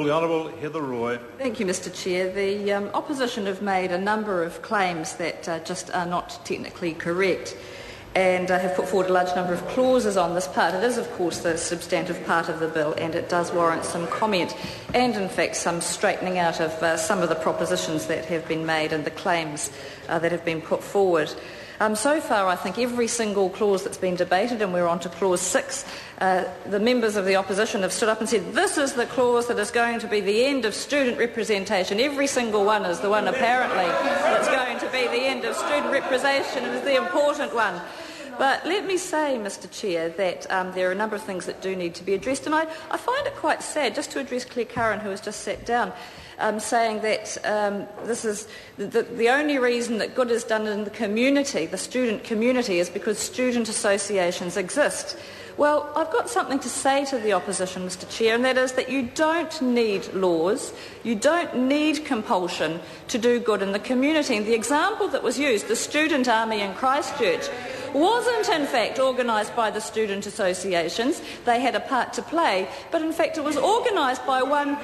The Honourable Heather Roy. Thank you, Mr Chair. The opposition have made a number of claims that just are not technically correct and have put forward a large number of clauses on this part. It is, of course, the substantive part of the bill, and it does warrant some comment and, in fact, some straightening out of some of the propositions that have been made and the claims that have been put forward. So far, I think every single clause that's been debated, and we're on to clause 6, the members of the opposition have stood up and said, this is the clause that is going to be the end of student representation. Every single one is the one, apparently, that's going to be the end of student representation and is the important one. But let me say, Mr Chair, that there are a number of things that do need to be addressed, and I find it quite sad, just to address Claire Curran, who has just sat down, saying that this is the only reason that good is done in the community, the student community, is because student associations exist. Well, I've got something to say to the opposition, Mr Chair, and that is that you don't need laws, you don't need compulsion to do good in the community. And the example that was used, the Student Army in Christchurch, wasn't in fact organised by the student associations. They had a part to play, but in fact it was organised by one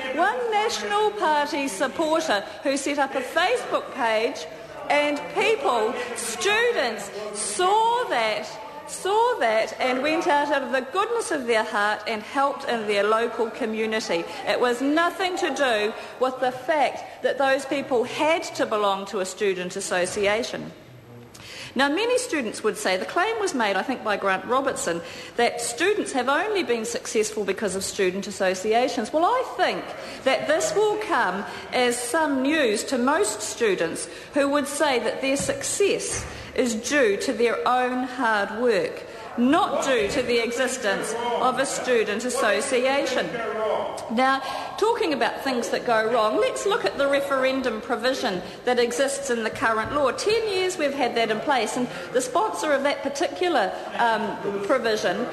National Party supporter who set up a Facebook page, and people, students, saw that and went out of the goodness of their heart and helped in their local community. It was nothing to do with the fact that those people had to belong to a student association. Now, many students would say, the claim was made, I think, by Grant Robertson, that students have only been successful because of student associations. Well, I think that this will come as some news to most students who would say that their success is due to their own hard work, not due to the existence of a student association. Now, talking about things that go wrong, let's look at the referendum provision that exists in the current law. 10 years we've had that in place, and the sponsor of that particular provision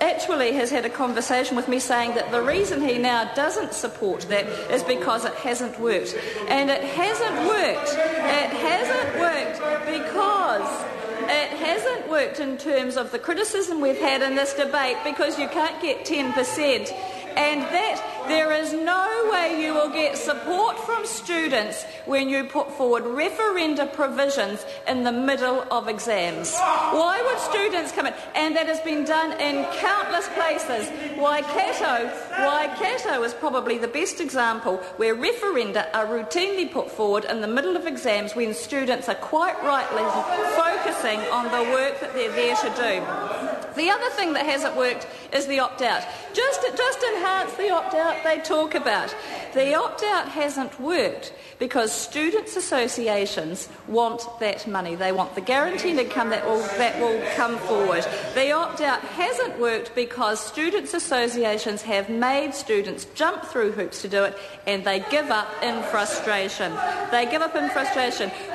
actually has had a conversation with me saying that the reason he now doesn't support that is because it hasn't worked. And it hasn't worked. It hasn't worked because it hasn't worked in terms of the criticism we've had in this debate, because you can't get 10%. And that there is no way you will get support from students when you put forward referenda provisions in the middle of exams. Why would students come in? And that has been done in countless places. Waikato is probably the best example where referenda are routinely put forward in the middle of exams when students are quite rightly focusing on the work that they're there to do. The other thing that hasn't worked is the opt-out. Just enhance the opt-out they talk about. The opt-out hasn't worked because students' associations want that money. They want the guaranteed income that will come forward. The opt-out hasn't worked because students' associations have made students jump through hoops to do it, and they give up in frustration.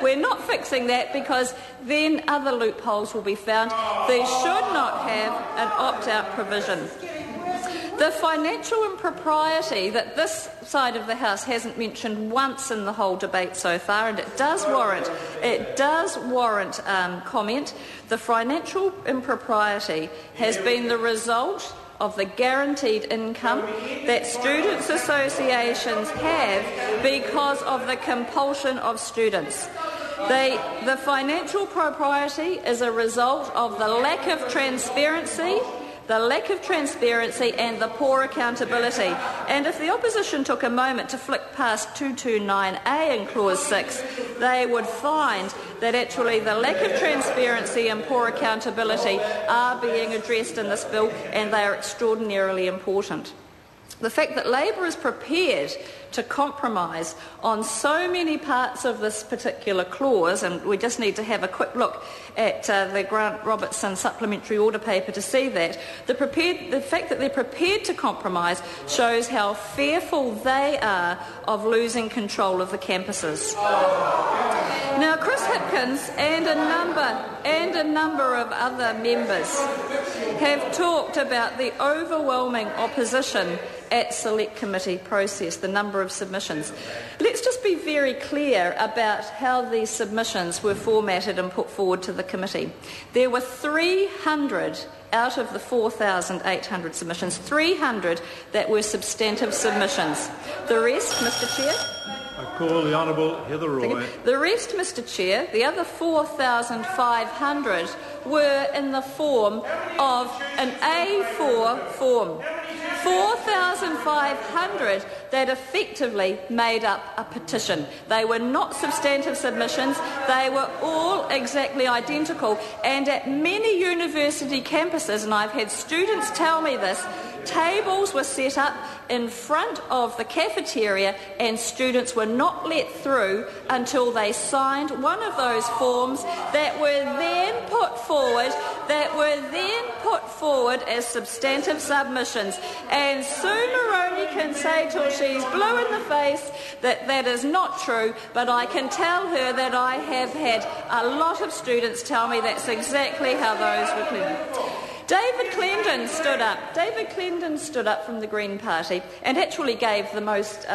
We're not fixing that because then other loopholes will be found. They should not have an opt-out provision. The financial impropriety that this side of the House hasn't mentioned once in the whole debate so far, and it does warrant comment. The financial impropriety has been the result of the guaranteed income that students' associations have because of the compulsion of students. The financial propriety is a result of the lack of transparency and the poor accountability. And if the opposition took a moment to flick past 229A in clause 6, they would find that actually the lack of transparency and poor accountability are being addressed in this bill, and they are extraordinarily important. The fact that Labor is prepared to compromise on so many parts of this particular clause, and we just need to have a quick look at the Grant Robertson supplementary order paper to see that, the fact that they're prepared to compromise shows how fearful they are of losing control of the campuses. Now, Chris Hipkins and a number of other members have talked about the overwhelming opposition at Select Committee process, the number of submissions. Let's just be very clear about how these submissions were formatted and put forward to the committee. There were 300 out of the 4,800 submissions, 300 that were substantive submissions. The rest, Mr Chair? I call the Honourable Heather Roy. The rest, Mr Chair, the other 4,500 were in the form of an A4 form. 4,500 that effectively made up a petition. They were not substantive submissions. They were all exactly identical. And at many university campuses, and I've had students tell me this, tables were set up in front of the cafeteria and students were not let through until they signed one of those forms that were then put forward as substantive submissions. And Sue Moroney can say till she's blue in the face that that is not true, but I can tell her that I have had a lot of students tell me that's exactly how those were cleared. David Clendon stood up. David Clendon stood up from the Green Party and actually gave the most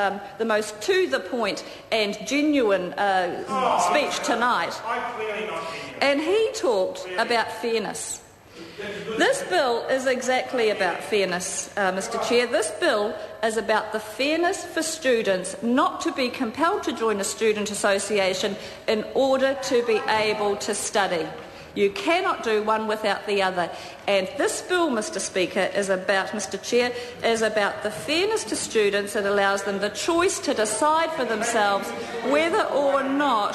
to-the-point and genuine speech tonight. And he talked about fairness. This bill is exactly about fairness, Mr Chair. This bill is about the fairness for students not to be compelled to join a student association in order to be able to study. You cannot do one without the other. And this bill, Mr Speaker, Mr Chair, is about the fairness to students. It allows them the choice to decide for themselves whether or not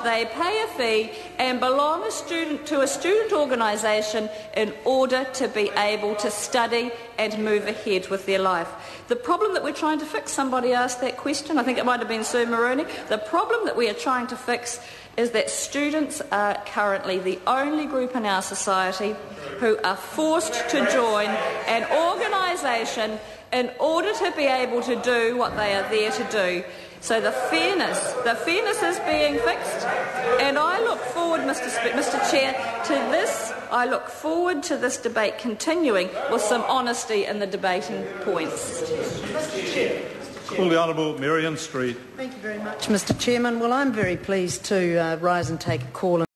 they pay a fee and belong to a student organisation in order to be able to study and move ahead with their life. The problem that we're trying to fix, somebody asked that question, I think it might have been Sue Moroney, the problem that we are trying to fix is that students are currently the only group in our society who are forced to join an organisation in order to be able to do what they are there to do. So the fairness is being fixed, and I look forward, Mr Chair, to this. I look forward to this debate continuing with some honesty in the debating points. Call the Honourable Marion Street. Thank you very much, Mr Chairman. Well, I'm very pleased to rise and take a call